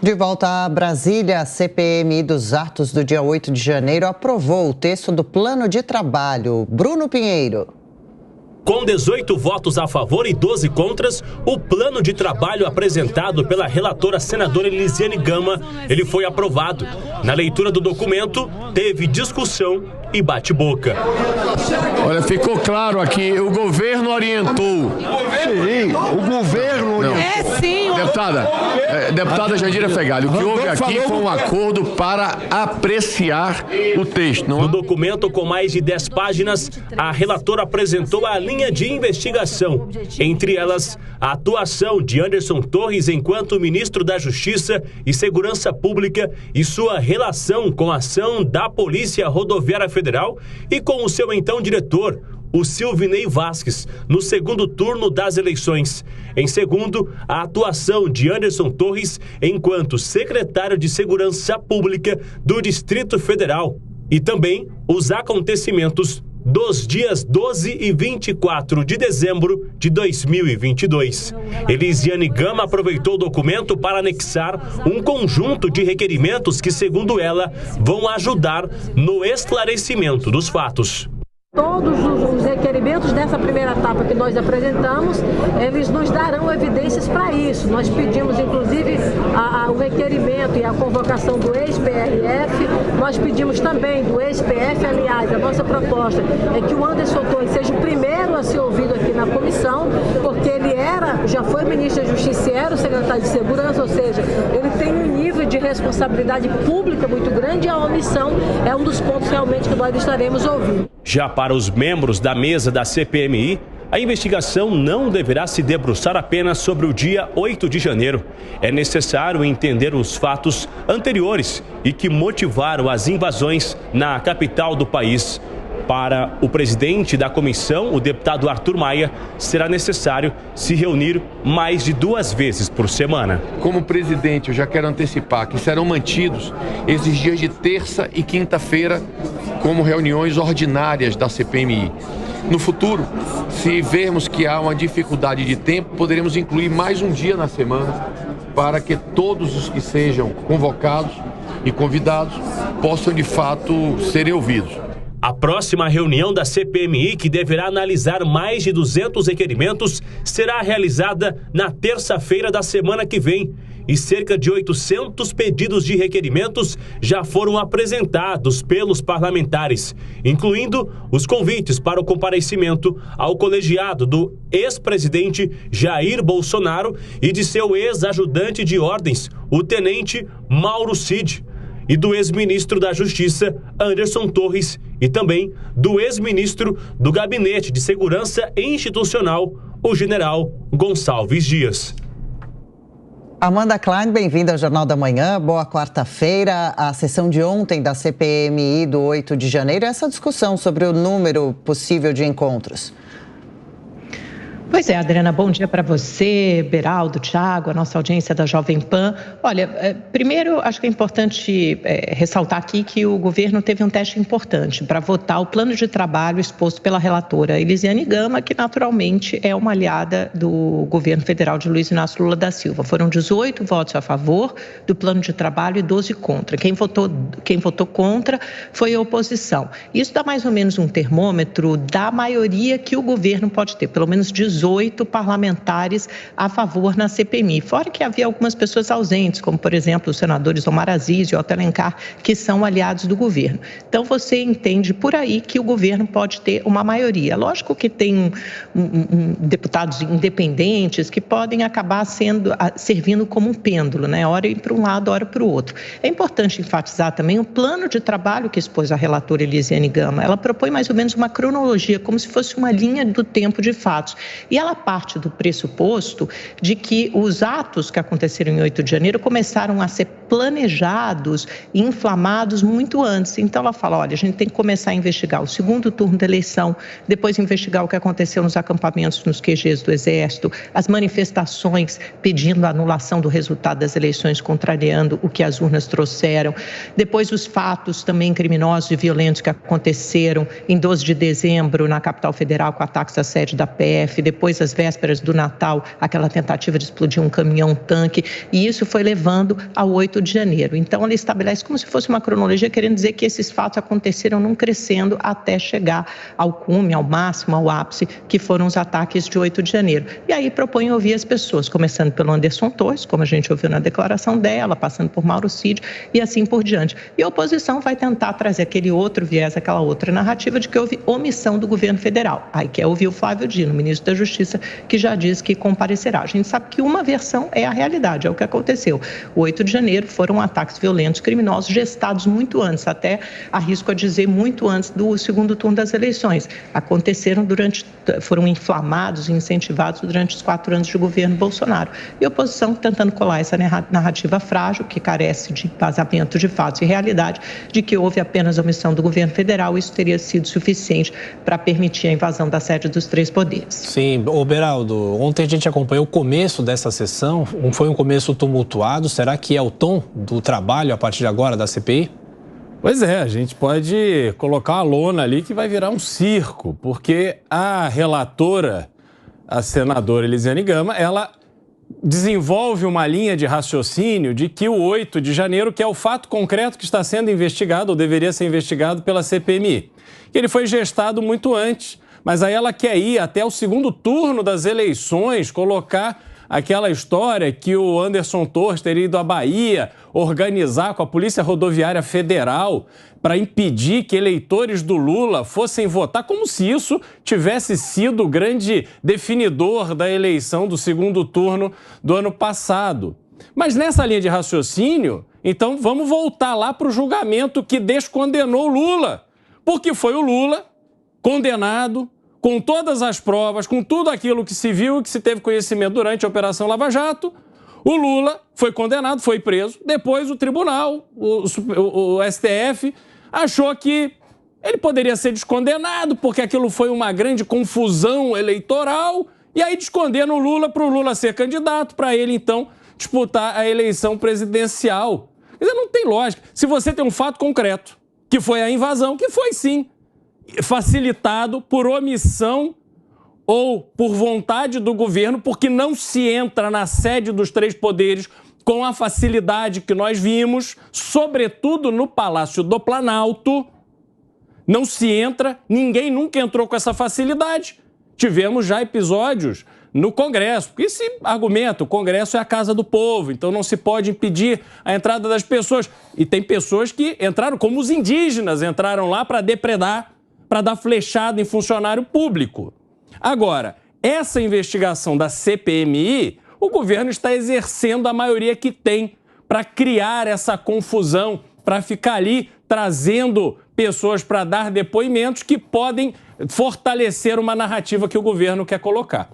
De volta a Brasília, a CPMI dos atos do dia 8 de janeiro aprovou o texto do plano de trabalho. Bruno Pinheiro. Com 18 votos a favor e 12 contras, o plano de trabalho apresentado pela relatora senadora Elisiane Gama, ele foi aprovado. Na leitura do documento, teve discussão e bate-boca. Olha, ficou claro aqui, o governo orientou. Sim, o governo orientou. Sim. Deputada Jandira Fegali, o que houve aqui foi um acordo para apreciar o texto. No documento com mais de 10 páginas, a relatora apresentou a linha de investigação. Entre elas, a atuação de Anderson Torres enquanto ministro da Justiça e Segurança Pública e sua relação com a ação da Polícia Rodoviária Federal e com o seu então diretor, o Silvinei Vasquez, no segundo turno das eleições. Em segundo, a atuação de Anderson Torres enquanto secretário de Segurança Pública do Distrito Federal. E também os acontecimentos dos dias 12 e 24 de dezembro de 2022. Elisiane Gama aproveitou o documento para anexar um conjunto de requerimentos que, segundo ela, vão ajudar no esclarecimento dos fatos. Todos os requerimentos dessa primeira etapa que nós apresentamos, eles nos darão evidências para isso. Nós pedimos, inclusive, o requerimento e a convocação do ex-PRF. Nós pedimos também do ex-PF, aliás, a nossa proposta é que o Anderson Torres seja o primeiro a ser ouvido aqui na comissão, porque ele já foi ministro da Justiça e era o secretário de Segurança, ou seja, ele tem um nível de responsabilidade pública muito grande e a omissão é um dos pontos realmente que nós estaremos ouvindo. Já para os membros da mesa da CPMI, a investigação não deverá se debruçar apenas sobre o dia 8 de janeiro. É necessário entender os fatos anteriores e que motivaram as invasões na capital do país. Para o presidente da comissão, o deputado Arthur Maia, será necessário se reunir mais de 2 vezes por semana. Como presidente, eu já quero antecipar que serão mantidos esses dias de terça e quinta-feira como reuniões ordinárias da CPMI. No futuro, se vermos que há uma dificuldade de tempo, poderemos incluir mais um dia na semana para que todos os que sejam convocados e convidados possam de fato serem ouvidos. A próxima reunião da CPMI, que deverá analisar mais de 200 requerimentos, será realizada na terça-feira da semana que vem. E cerca de 800 pedidos de requerimentos já foram apresentados pelos parlamentares, incluindo os convites para o comparecimento ao colegiado do ex-presidente Jair Bolsonaro e de seu ex-ajudante de ordens, o tenente Mauro Cid, e do ex-ministro da Justiça, Anderson Torres, e também do ex-ministro do Gabinete de Segurança Institucional, o general Gonçalves Dias. Amanda Klein, bem-vinda ao Jornal da Manhã. Boa quarta-feira. A sessão de ontem da CPMI do 8 de janeiro, essa discussão sobre o número possível de encontros. Pois é, Adriana, bom dia para você, Beraldo, Thiago, a nossa audiência da Jovem Pan. Olha, primeiro acho que é importante ressaltar aqui que o governo teve um teste importante para votar o plano de trabalho exposto pela relatora Elisiane Gama, que naturalmente é uma aliada do governo federal de Luiz Inácio Lula da Silva. Foram 18 votos a favor do plano de trabalho e 12 contra. Quem votou contra foi a oposição. Isso dá mais ou menos um termômetro da maioria que o governo pode ter, pelo menos 18 parlamentares a favor na CPMI. Fora que havia algumas pessoas ausentes, como, por exemplo, os senadores Omar Aziz e Otto Alencar, que são aliados do governo. Então, você entende por aí que o governo pode ter uma maioria. Lógico que tem deputados independentes que podem acabar servindo como um pêndulo, né? Hora ir para um lado, hora para o outro. É importante enfatizar também o plano de trabalho que expôs a relatora Elisiane Gama. Ela propõe mais ou menos uma cronologia, como se fosse uma linha do tempo de fatos. E ela parte do pressuposto de que os atos que aconteceram em 8 de janeiro começaram a ser planejados e inflamados muito antes. Então ela fala, olha, a gente tem que começar a investigar o segundo turno da eleição, depois investigar o que aconteceu nos acampamentos nos QGs do Exército, as manifestações pedindo a anulação do resultado das eleições, contrariando o que as urnas trouxeram, depois os fatos também criminosos e violentos que aconteceram em 12 de dezembro na capital federal com ataques à sede da PF, depois, às vésperas do Natal, aquela tentativa de explodir um caminhão-tanque, e isso foi levando ao 8 de janeiro. Então, ela estabelece como se fosse uma cronologia, querendo dizer que esses fatos aconteceram num crescendo até chegar ao cume, ao máximo, ao ápice, que foram os ataques de 8 de janeiro. E aí propõe ouvir as pessoas, começando pelo Anderson Torres, como a gente ouviu na declaração dela, passando por Mauro Cid e assim por diante. E a oposição vai tentar trazer aquele outro viés, aquela outra narrativa de que houve omissão do governo federal. Aí quer ouvir o Flávio Dino, ministro da Justiça, que já diz que comparecerá. A gente sabe que uma versão é a realidade, é o que aconteceu. O 8 de janeiro foram ataques violentos, criminosos, gestados muito antes, até arrisco a dizer muito antes do segundo turno das eleições. Foram inflamados e incentivados durante os 4 anos de governo Bolsonaro. E a oposição tentando colar essa narrativa frágil, que carece de vazamento de fatos e realidade, de que houve apenas omissão do governo federal, isso teria sido suficiente para permitir a invasão da sede dos 3 poderes. Sim, Beraldo, ontem a gente acompanhou o começo dessa sessão, foi um começo tumultuado, será que é o tom do trabalho a partir de agora da CPI? Pois é, a gente pode colocar uma lona ali que vai virar um circo, porque a relatora, a senadora Elisiane Gama, ela desenvolve uma linha de raciocínio de que o 8 de janeiro, que é o fato concreto que está sendo investigado, ou deveria ser investigado pela CPMI, que ele foi gestado muito antes, mas aí ela quer ir até o segundo turno das eleições, colocar aquela história que o Anderson Torres teria ido à Bahia organizar com a Polícia Rodoviária Federal para impedir que eleitores do Lula fossem votar, como se isso tivesse sido o grande definidor da eleição do segundo turno do ano passado. Mas nessa linha de raciocínio, então vamos voltar lá para o julgamento que descondenou Lula, porque foi o Lula condenado, com todas as provas, com tudo aquilo que se viu e que se teve conhecimento durante a Operação Lava Jato, o Lula foi condenado, foi preso. Depois o tribunal, o STF, achou que ele poderia ser descondenado porque aquilo foi uma grande confusão eleitoral e aí descondena o Lula para o Lula ser candidato, para ele então disputar a eleição presidencial. Quer dizer, não tem lógica. Se você tem um fato concreto, que foi a invasão, que foi sim facilitado por omissão ou por vontade do governo, porque não se entra na sede dos 3 poderes com a facilidade que nós vimos, sobretudo no Palácio do Planalto, não se entra, ninguém nunca entrou com essa facilidade. Tivemos já episódios no Congresso, porque esse argumento, o Congresso é a casa do povo, então não se pode impedir a entrada das pessoas. E tem pessoas que entraram, como os indígenas, entraram lá para depredar, para dar flechada em funcionário público. Agora, essa investigação da CPMI, o governo está exercendo a maioria que tem para criar essa confusão, para ficar ali trazendo pessoas para dar depoimentos que podem fortalecer uma narrativa que o governo quer colocar.